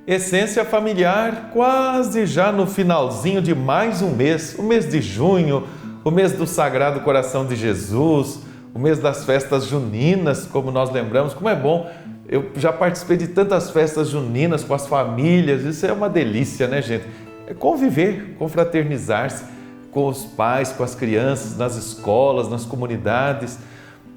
Essência Familiar, quase já no finalzinho de mais um mês, o mês de junho, o mês do Sagrado Coração de Jesus, o mês das festas juninas, como nós lembramos. Como é bom, eu já participei de tantas festas juninas com as famílias, isso é uma delícia, né, gente? É conviver, confraternizar-se com os pais, com as crianças, nas escolas, nas comunidades.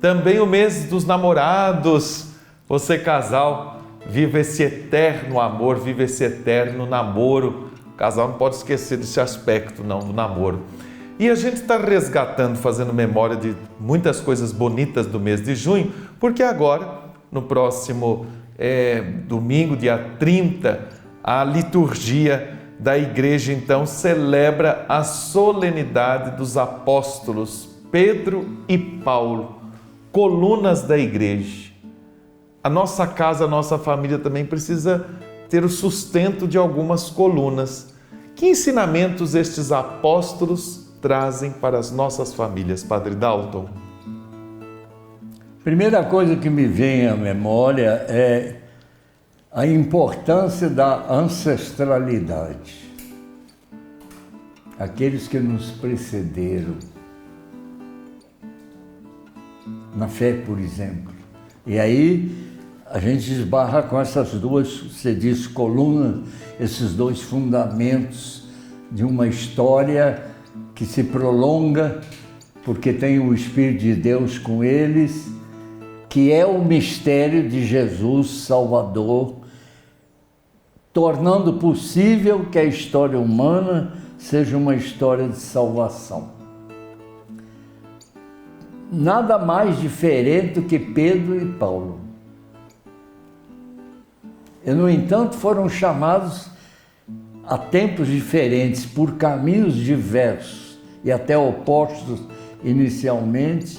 Também o mês dos namorados, você casal, viva esse eterno amor, viva esse eterno namoro. O casal não pode esquecer desse aspecto, não, do namoro. E a gente está resgatando, fazendo memória de muitas coisas bonitas do mês de junho, porque agora, no próximo domingo, dia 30, a liturgia da igreja, então, celebra a solenidade dos apóstolos Pedro e Paulo, colunas da igreja. A nossa casa, a nossa família também precisa ter o sustento de algumas colunas. Que ensinamentos estes apóstolos trazem para as nossas famílias, Padre Dalton? Primeira coisa que me vem à memória é a importância da ancestralidade. Aqueles que nos precederam, na fé, por exemplo. E aí a gente esbarra com essas duas, você diz, colunas, esses dois fundamentos de uma história que se prolonga, porque tem o Espírito de Deus com eles, que é o mistério de Jesus Salvador, tornando possível que a história humana seja uma história de salvação. Nada mais diferente do que Pedro e Paulo. E, no entanto, foram chamados a tempos diferentes, por caminhos diversos e até opostos inicialmente,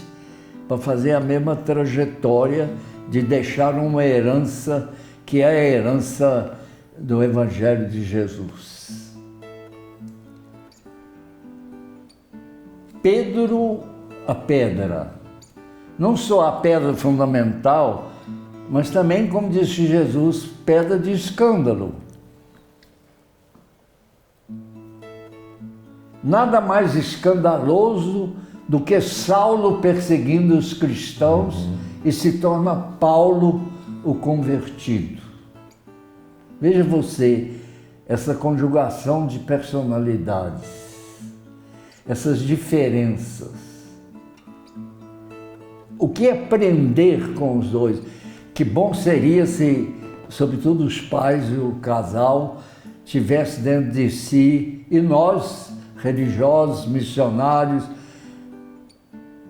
para fazer a mesma trajetória de deixar uma herança que é a herança do Evangelho de Jesus. Pedro, a pedra, não só a pedra fundamental, mas também, como disse Jesus, pedra de escândalo. Nada mais escandaloso do que Saulo perseguindo os cristãos e se torna Paulo o convertido. Veja você, essa conjugação de personalidades, essas diferenças. O que aprender com os dois? Que bom seria se, sobretudo os pais e o casal, tivesse dentro de si, e nós, religiosos, missionários,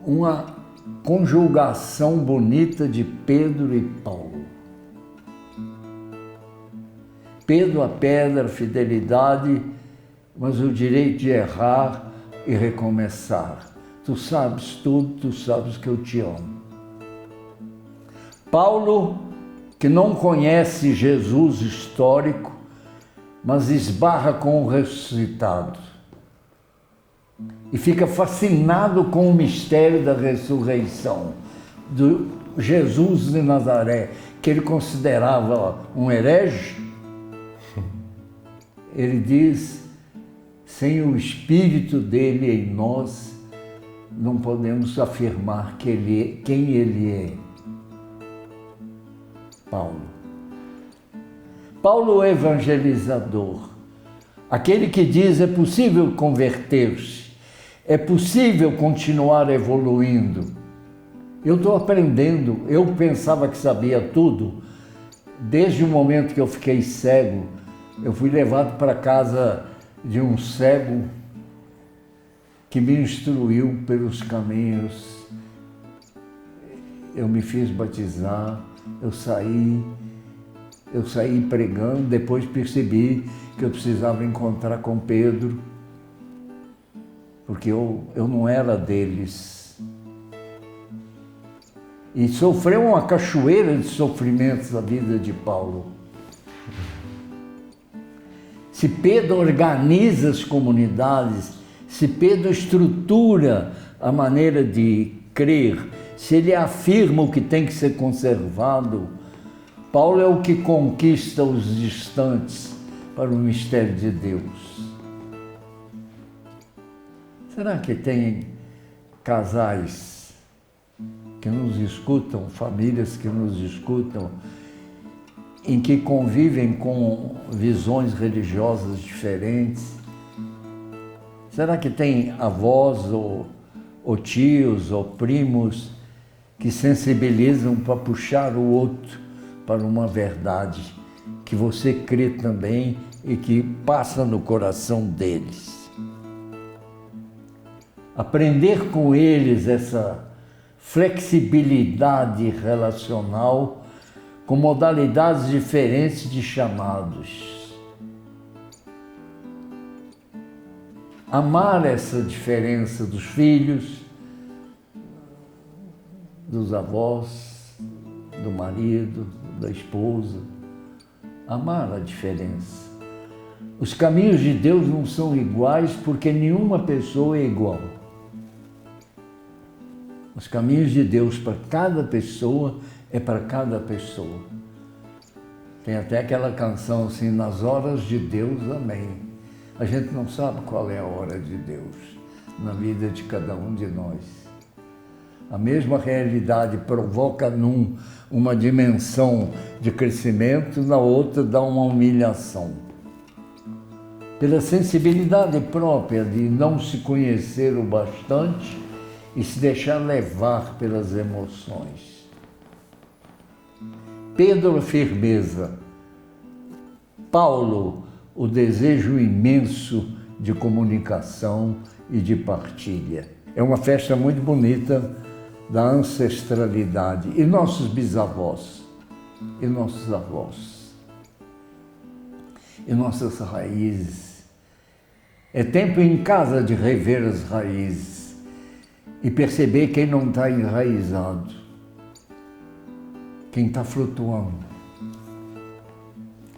uma conjugação bonita de Pedro e Paulo. Pedro, a pedra, a fidelidade, mas o direito de errar e recomeçar. Tu sabes tudo, tu sabes que eu te amo. Paulo, que não conhece Jesus histórico, mas esbarra com o ressuscitado e fica fascinado com o mistério da ressurreição do Jesus de Nazaré, que ele considerava um herege. Ele diz: sem o Espírito dele em nós, não podemos afirmar quem ele é. Paulo, o evangelizador, aquele que diz: é possível converter-se, é possível continuar evoluindo. Eu estou aprendendo, eu pensava que sabia tudo. Desde o momento que eu fiquei cego, eu fui levado para a casa de um cego que me instruiu pelos caminhos. Eu me fiz batizar, eu saí pregando, depois percebi que eu precisava encontrar com Pedro, porque eu não era deles. E sofreu uma cachoeira de sofrimentos a vida de Paulo. Se Pedro organiza as comunidades, se Pedro estrutura a maneira de crer, se ele afirma o que tem que ser conservado, Paulo é o que conquista os distantes para o mistério de Deus. Será que tem casais que nos escutam, famílias que nos escutam, em que convivem com visões religiosas diferentes? Será que tem avós ou tios ou primos que sensibilizam para puxar o outro para uma verdade que você crê também e que passa no coração deles? Aprender com eles essa flexibilidade relacional com modalidades diferentes de chamados. Amar essa diferença dos filhos, dos avós, do marido, da esposa. Amar a diferença. Os caminhos de Deus não são iguais porque nenhuma pessoa é igual. Os caminhos de Deus para cada pessoa é para cada pessoa. Tem até aquela canção assim, nas horas de Deus, amém. A gente não sabe qual é a hora de Deus na vida de cada um de nós. A mesma realidade provoca num uma dimensão de crescimento, na outra dá uma humilhação. Pela sensibilidade própria de não se conhecer o bastante e se deixar levar pelas emoções. Pedro, a firmeza. Paulo, o desejo imenso de comunicação e de partilha. É uma festa muito bonita da ancestralidade. E nossos bisavós, e nossos avós, e nossas raízes. É tempo em casa de rever as raízes e perceber quem não está enraizado, quem está flutuando,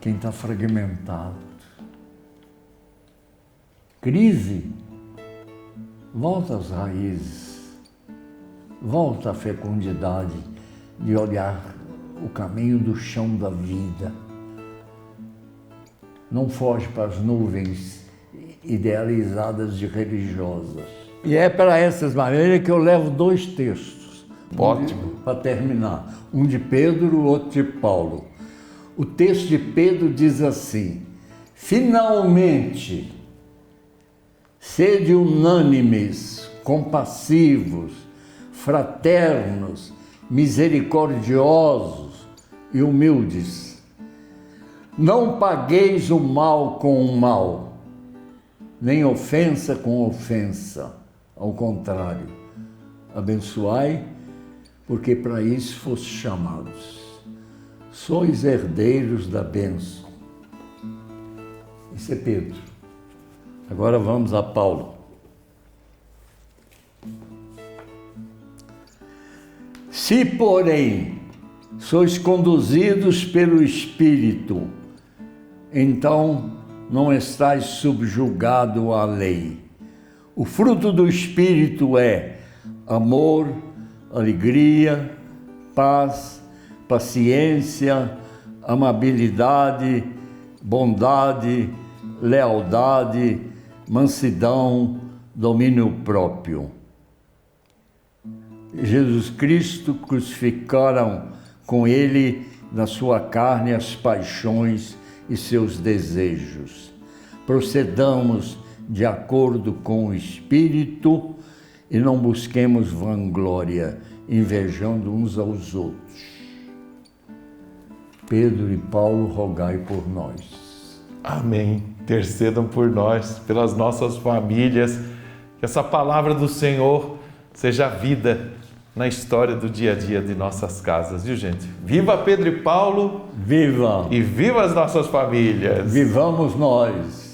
quem está fragmentado. Crise, volta às raízes. Volta à fecundidade de olhar o caminho do chão da vida. Não foge para as nuvens idealizadas de religiosas. E é para essas maneiras que eu levo 2 textos. Ótimo. Para terminar. Um de Pedro, o outro de Paulo. O texto de Pedro diz assim: finalmente, sede unânimes, compassivos, fraternos, misericordiosos e humildes. Não pagueis o mal com o mal, nem ofensa com ofensa. Ao contrário, abençoai, porque para isso fostes chamados. Sois herdeiros da bênção. Isso é Pedro. Agora vamos a Paulo. Se, porém, sois conduzidos pelo Espírito, então não estáis subjugado à lei. O fruto do Espírito é amor, alegria, paz, paciência, amabilidade, bondade, lealdade, mansidão, domínio próprio. Jesus Cristo crucificaram com ele na sua carne as paixões e seus desejos. Procedamos de acordo com o Espírito e não busquemos vanglória, invejando uns aos outros. Pedro e Paulo, rogai por nós. Amém. Intercedam por nós, pelas nossas famílias, que essa palavra do Senhor seja vida na história do dia a dia de nossas casas, viu, gente? Viva Pedro e Paulo! Viva! E viva as nossas famílias! Vivamos nós!